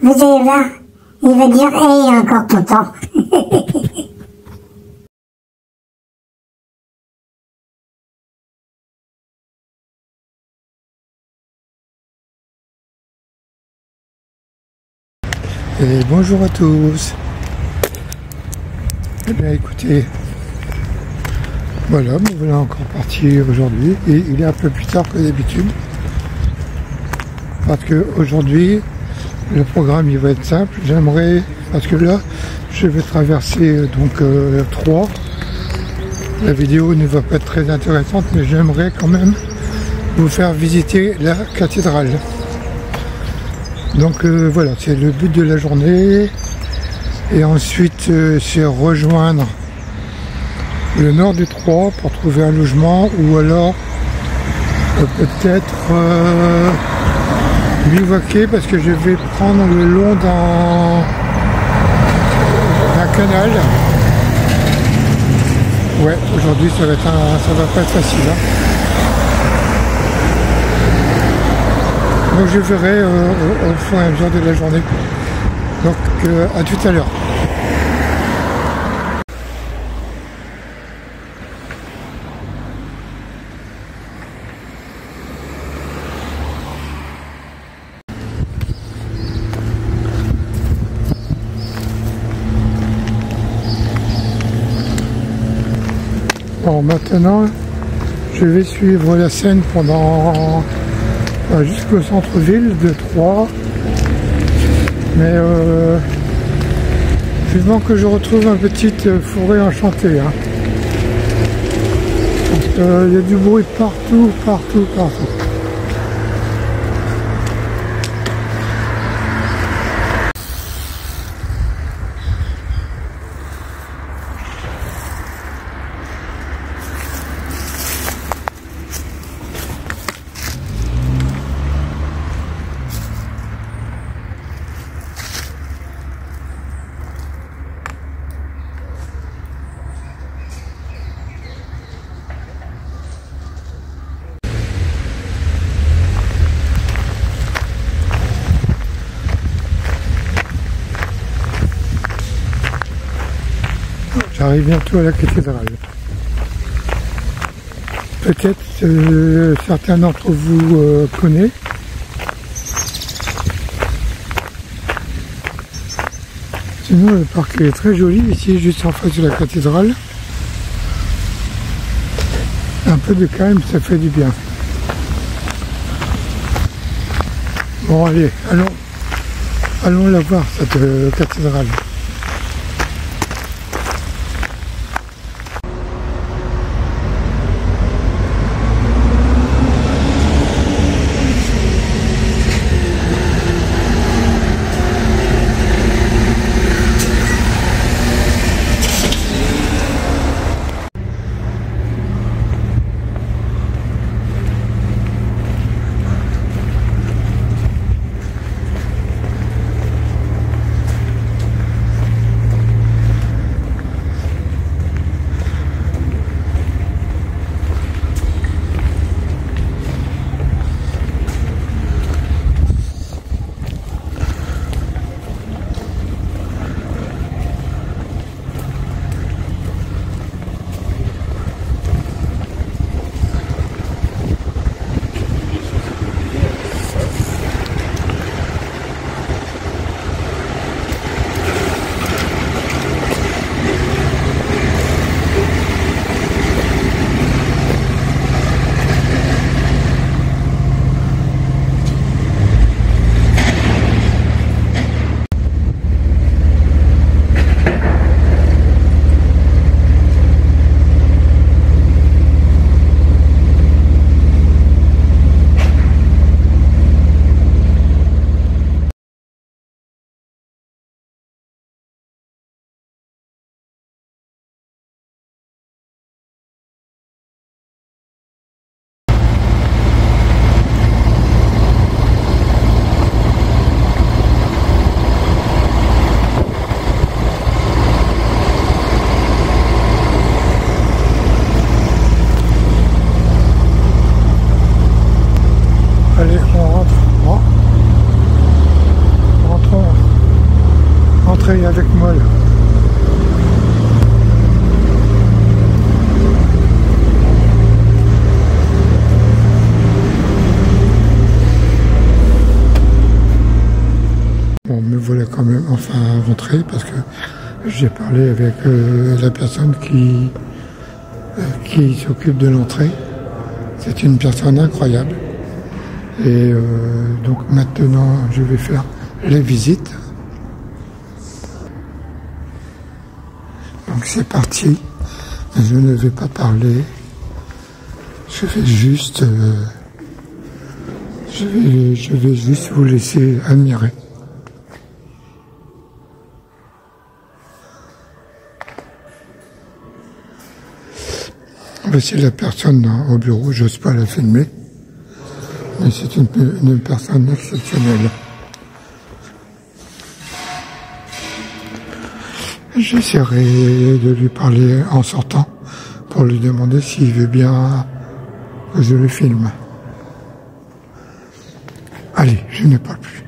vous allez voir, il va dire, hey, il est encore tout le temps. Et bonjour à tous. Eh bien écoutez, voilà, nous voilà encore parti aujourd'hui et il est un peu plus tard que d'habitude parce que aujourd'hui le programme il va être simple. J'aimerais, parce que là je vais traverser donc Troyes. La vidéo ne va pas être très intéressante, mais j'aimerais quand même vous faire visiter la cathédrale. Donc voilà, c'est le but de la journée. Et ensuite, c'est rejoindre le nord de Troyes pour trouver un logement, ou alors peut-être bivouaquer, parce que je vais prendre le long d'un canal. Ouais, aujourd'hui ça va pas être facile. Hein. Donc je verrai au fur et à mesure de la journée. Donc à tout à l'heure. Bon, maintenant je vais suivre la Seine pendant jusqu'au centre-ville de Troyes. Mais vivement que je retrouve une petite forêt enchantée. Hein. Il y a du bruit partout. J'arrive bientôt à la cathédrale. Peut-être certains d'entre vous connaissent. Sinon le parc est très joli ici, juste en face de la cathédrale. Un peu de calme, ça fait du bien. Bon allez, allons la voir cette cathédrale. travaille avec moi là. Bon, me voilà quand même enfin rentré parce que j'ai parlé avec la personne qui s'occupe de l'entrée. C'est une personne incroyable. Et donc maintenant, je vais faire les visites. Donc c'est parti. Je ne vais pas parler. Je vais juste, je vais juste vous laisser admirer. Voici la personne au bureau. J'ose pas la filmer. Mais c'est une personne exceptionnelle. J'essaierai de lui parler en sortant pour lui demander s'il veut bien que je le filme. Allez, je ne parle plus.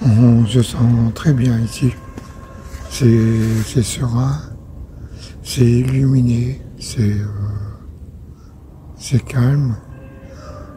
On se sent très bien ici. C'est serein, c'est illuminé, c'est calme.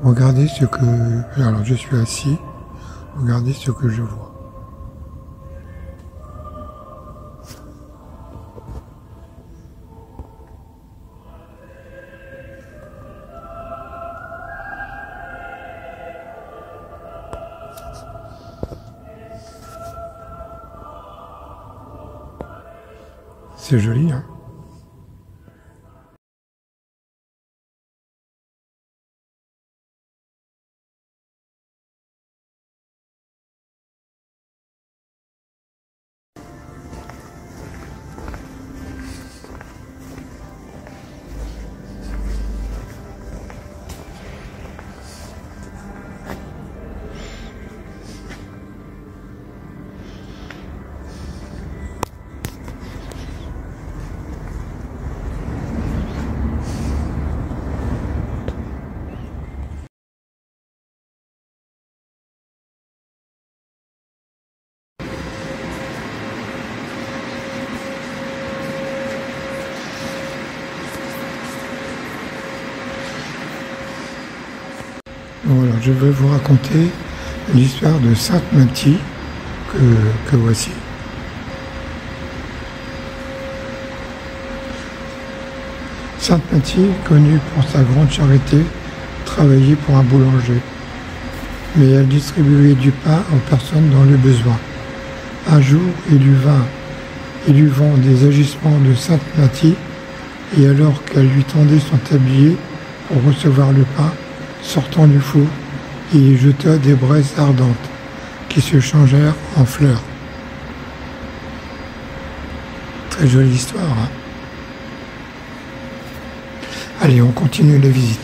Regardez ce que... Alors je suis assis, regardez ce que je vois. C'est joli, hein? Voilà, je vais vous raconter l'histoire de Sainte Mathie que voici. Sainte Mathie, connue pour sa grande charité, travaillait pour un boulanger, mais elle distribuait du pain aux personnes dans le besoin. Un jour, il eut vent des agissements de sainte Mathie, et alors qu'elle lui tendait son tablier pour recevoir le pain, sortant du four, il y jeta des braises ardentes, qui se changèrent en fleurs. Très jolie histoire, hein? Allez, on continue la visite.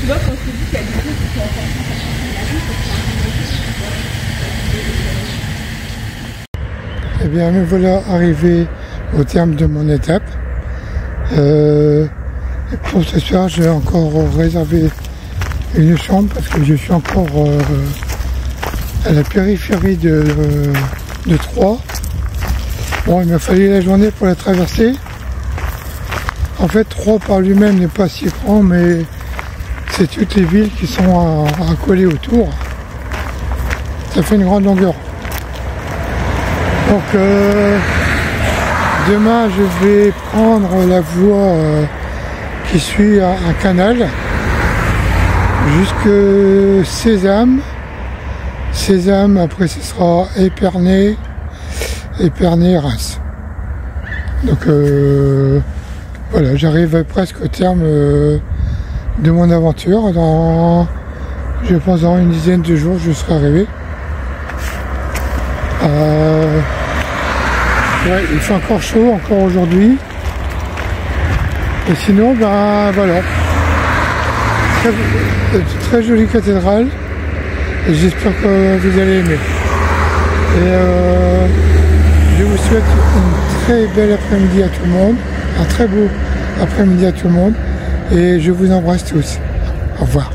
Tu vois, quand je te dis qu'il y a des choses qui sont importantes à la vie, Eh bien, me voilà arrivé au terme de mon étape. Pour ce soir, j'ai encore réservé une chambre parce que je suis encore à la périphérie de Troyes. Bon, il m'a fallu la journée pour la traverser. En fait, Troyes par lui-même n'est pas si grand, mais c'est toutes les villes qui sont à coller autour. Ça fait une grande longueur. Donc, demain, je vais prendre la voie qui suit un canal jusque Sézanne. Sézanne, après ce sera Épernay, Reims. Donc voilà, j'arrive presque au terme de mon aventure. Je pense dans une dizaine de jours, je serai arrivé. Ouais, il fait encore chaud, encore aujourd'hui. Et sinon, ben voilà. Très jolie cathédrale. Et j'espère que vous allez aimer. Et je vous souhaite une très belle après-midi à tout le monde. Un très beau après-midi à tout le monde. Et je vous embrasse tous. Au revoir.